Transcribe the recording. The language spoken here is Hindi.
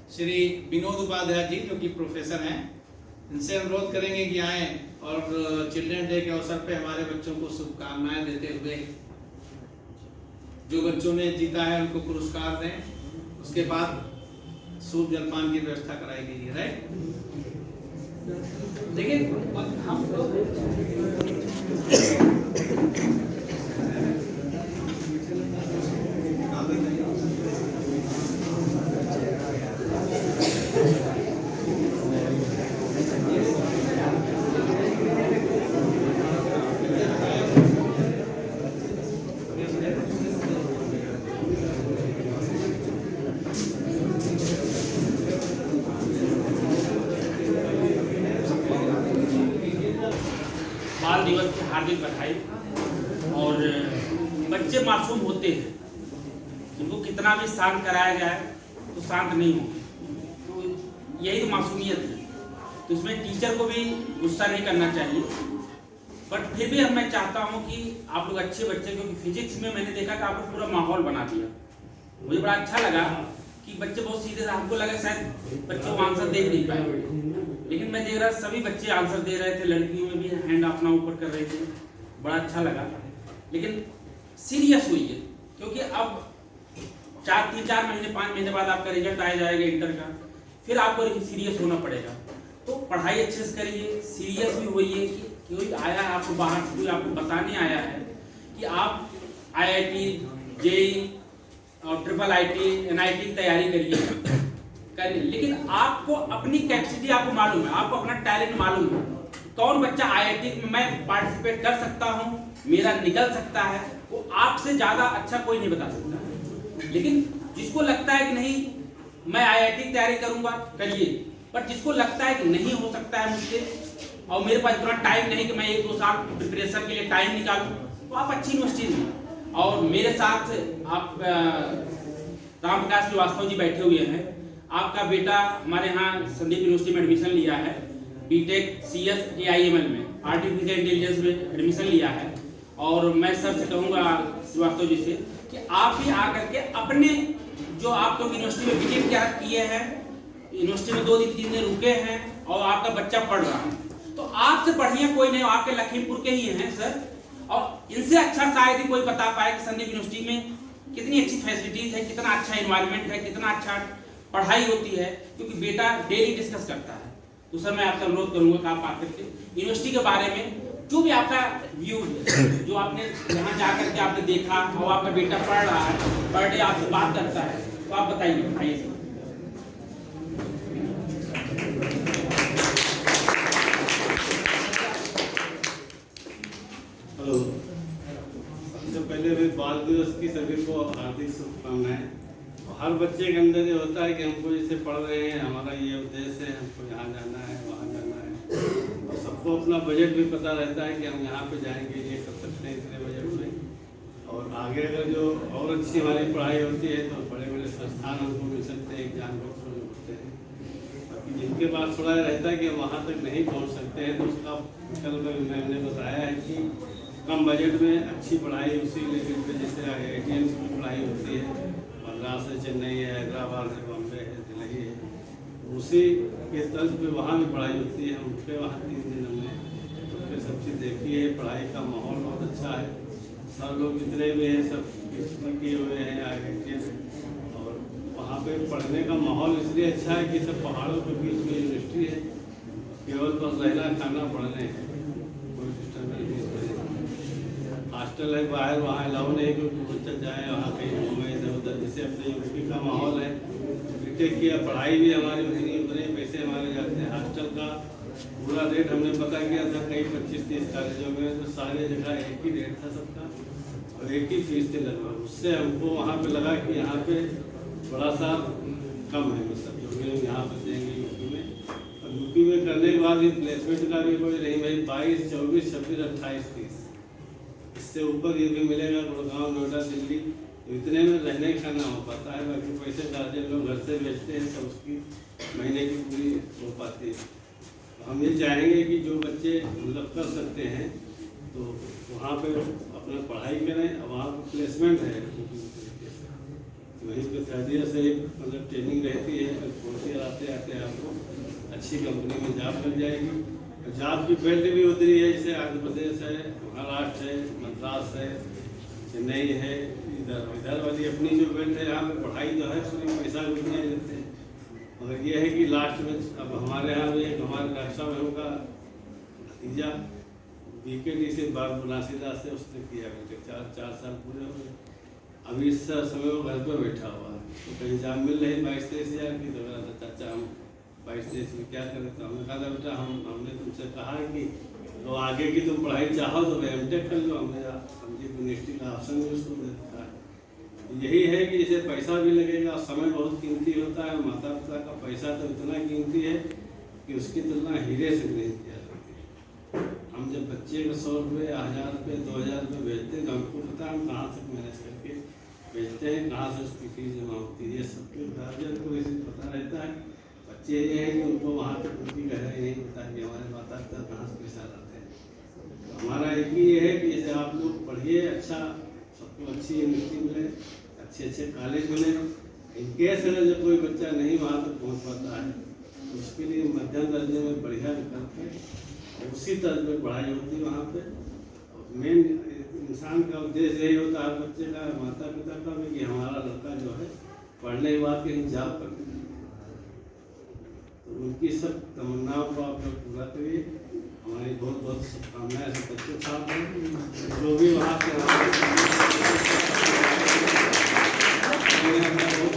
श्री विनोद उपाध्याय जी जो कि प्रोफेसर हैं, इनसे अनुरोध करेंगे कि आए और चिल्ड्रन डे के अवसर पे हमारे बच्चों को शुभकामनाएं देते हुए जो बच्चों ने जीता है उनको पुरस्कार दें। उसके बाद सूप जलपान की व्यवस्था कराई गई है। राइट, देखिए हम बाल दिवस की हार्दिक बधाई। और बच्चे मासूम होते हैं, उनको कितना भी शांत कराया जाए तो शांत नहीं होंगे, तो यही तो मासूमियत है। तो इसमें टीचर को भी गुस्सा नहीं करना चाहिए, बट फिर भी मैं चाहता हूँ कि आप लोग अच्छे बच्चे, क्योंकि फिजिक्स में मैंने देखा कि आप लोग पूरा माहौल बना दिया। मुझे बड़ा अच्छा लगा कि बच्चे बहुत सीधे, हमको लगा शायद बच्चों को आंसर दे नहीं पाए, लेकिन मैं देख रहा सभी बच्चे आंसर दे रहे थे, लड़कियों में भी हैंड अपना ऊपर कर रहे थे, बड़ा अच्छा लगा। लेकिन सीरियस हुई है, क्योंकि अब 3-4 महीने 5 महीने बाद आपका रिजल्ट आ जाएगा इंटर का, फिर आपको सीरियस होना पड़ेगा। तो पढ़ाई अच्छे से करिए, सीरियस भी होइए कि कोई आया है आपको बाहर से, कोई आपको बताने आया है कि आप IIT, JEE और IIIT, NIT की तैयारी करिए, लेकिन आपको अपनी कैपेसिटी आपको मालूम है, आपको अपना टैलेंट मालूम है। कौन बच्चा IIT में मैं पार्टिसिपेट कर सकता हूँ, मेरा निकल सकता है, वो आपसे ज्यादा अच्छा कोई नहीं बता सकता। लेकिन जिसको लगता है कि नहीं मैं IIT की तैयारी करूंगा, करिए, पर जिसको लगता है कि नहीं हो सकता है मुझसे और मेरे पास इतना टाइम नहीं कि मैं 1-2 साल प्रिपरेशन के लिए टाइम निकालूं, तो आप अच्छी यूनिवर्सिटी में। और मेरे साथ आप राम प्रकाश श्रीवास्तव जी बैठे हुए हैं। आपका बेटा हमारे यहाँ संदीप यूनिवर्सिटी में एडमिशन लिया है, BTech CS AIML में, आर्टिफिशियल इंटेलिजेंस में एडमिशन लिया है। और मैं सर से कहूँगा श्रीवास्तव जी से कि आप भी आकर के अपने जो आप लोग यूनिवर्सिटी में BTech क्या किए हैं, यूनिवर्सिटी में 2-3 दिन रुके हैं और आपका बच्चा पढ़ रहा है, तो आपसे बढ़िया कोई नहीं, आपके लखीमपुर के ही हैं सर, और इनसे अच्छा शायद ही कोई बता पाए कि संदीप यूनिवर्सिटी में कितनी अच्छी फैसिलिटीज है, कितना अच्छा इन्वायरमेंट है, कितना अच्छा पढ़ाई होती है, क्योंकि बेटा डेली डिस्कस करता है। तो सर मैं आपसे अनुरोध करूंगा कि आप आकर के यूनिवर्सिटी के बारे में जो भी आपका व्यू है, जो आपने यहाँ जाकर के आपने देखा और आपका बेटा पढ़ रहा है, पर डे आपसे बात करता है, तो आप बताइए। आइए सर। हेलो, सबसे पहले भी बाल दिवस की सभी को हार्दिक शुभकामनाएं। हर बच्चे के अंदर ये होता है कि हमको जैसे पढ़ रहे हैं, हमारा ये उद्देश्य है, हमको यहाँ जाना है, वहाँ जाना है, और सबको अपना बजट भी पता रहता है कि हम यहाँ पे जाएंगे, ये कर सकते हैं इतने बजट में। और आगे अगर जो और अच्छी हमारी पढ़ाई होती है तो बड़े बड़े संस्थान हमको मिल सकते हैं, एग्जाम बच्चों जो होते हैं। बाकी जिनके पास थोड़ा रहता है कि वहाँ तक नहीं पहुँच सकते हैं, तो उसका कल मैंने बताया है कि कम बजट में अच्छी पढ़ाई उसी लेवल पे, जैसे IITians की पढ़ाई होती है, मद्रास है, चेन्नई है, हैदराबाद है, बॉम्बे है, दिल्ली है, उसी के तर्ज पे वहाँ भी पढ़ाई होती है। हम उठे वहाँ 3 दिन हमने तो सब चीज़ देखी है। पढ़ाई का माहौल बहुत अच्छा है, सब लोग जितने भी हैं सब PhD किए हुए हैं IITians, और वहाँ पे पढ़ने का माहौल इसलिए अच्छा है कि सब पहाड़ों के बीच में यूनिवर्सिटी है, केवल बस रहना खाना पढ़ने है, कोई सिस्टम नहीं। हॉस्टल है बाहर, वहाँ अलाउ नहीं क्योंकि बच्चा जाए वहाँ कहीं घूमे इधर उधर, जैसे अपने यूपी का माहौल है। BTech किया, पढ़ाई भी हमारी उतने पैसे हमारे जाते हैं। हॉस्टल का पूरा रेट हमने पता किया था कई 25-30 कॉलेजों में, तो सारे जगह एक ही रेट था सबका और एक ही फीस थी लगभग। उससे हमको वहाँ पे लगा कि यहाँ पे बड़ा सा कम है, मतलब जो भी हम यहाँ पर देंगे यूपी में। और यूपी में करने के बाद भी प्लेसमेंट का भी कोई नहीं भाई, 22, 24, 26, 28, 30 इससे ऊपर ये भी मिलेगा। गुड़गांव, नोएडा, दिल्ली, इतने में रहने खाना हो पाता है। बाकी पैसे गार्जियन लोग घर से बेचते हैं तो उसकी महीने की पूरी हो पाती है। तो हम ये चाहेंगे कि जो बच्चे मतलब कर सकते हैं तो वहाँ पे अपना पढ़ाई करें। वहाँ पर प्लेसमेंट है, वहीं पे 3rd ईयर से मतलब ट्रेनिंग रहती है, आहिस्ते आपको अच्छी कंपनी में जॉब मिल जाएगी। और जॉब की बेल्ट भी उतरी है, जैसे आंध्र प्रदेश है, महाराष्ट्र है, मद्रास है, चेन्नई है, इधर वाली अपनी जो बेल्ट है, यहाँ पे पढ़ाई जो है पूरी पैसा भी नहीं लेते हैं। मगर ये है कि लास्ट में अब हमारे यहाँ भी एक हमारे डॉक्टर साहब है, उनका भतीजा BKD से बनारसीदास से उसने किया, बेटे 4 साल पूरे हो गए। अभी इस समय वो घर पर बैठा हुआ है, तो कहीं जॉब मिल रही 22-23 हज़ार की। तो बोला चाचा हम 22-23 में क्या करें? तो हमने कहा था बेटा हमने तुमसे कहा है कि तो आगे की तुम पढ़ाई चाहो तो MTech कर लो। हमने संजीव यूनिवर्सिटी का ऑप्शन भी उसको दे रखा है। यही है कि जैसे पैसा भी लगेगा, समय बहुत कीमती होता है। माता पिता का पैसा तो इतना कीमती है कि उसकी तुलना हीरे से नहीं किया सकती। हम जब बच्चे को 100 रुपये, 1000 रुपये, 2000 रुपये भेजते हैं तो हमको पता है हम कहाँ से मैनेज करके भेजते हैं, कहाँ से उसकी फीस जमा होती है। ये सबके गार्जियन को इसे पता रहता है। बच्चे ये हैं कि उनको वहाँ तक उनकी गहराई नहीं पता कि हमारे माता पिता कहाँ से पैसा लाते हैं। तो हमारा एक ही ये है कि जैसे आप लोग पढ़िए, अच्छा सबको अच्छी यूनिवर्सिटी मिले, अच्छे कॉलेज मिले। इनकेस अगर जब कोई बच्चा नहीं वहाँ तक पहुँच पाता है तो उसके लिए मध्यम दर्जे में बढ़िया विकल्प है, उसी तरह पर पढ़ाई होती है वहाँ पे। मेन इंसान का उद्देश्य यही होता है, बच्चे का, माता पिता का भी, कि हमारा लड़का जो है पढ़ने के बाद कहीं जॉब कर। तो उनकी सब तमन्नाओं को आप लोग पूरा करिए। हमारी बहुत बहुत शुभकामनाएं सब बच्चों के साथ हैं, जो भी वहाँ पे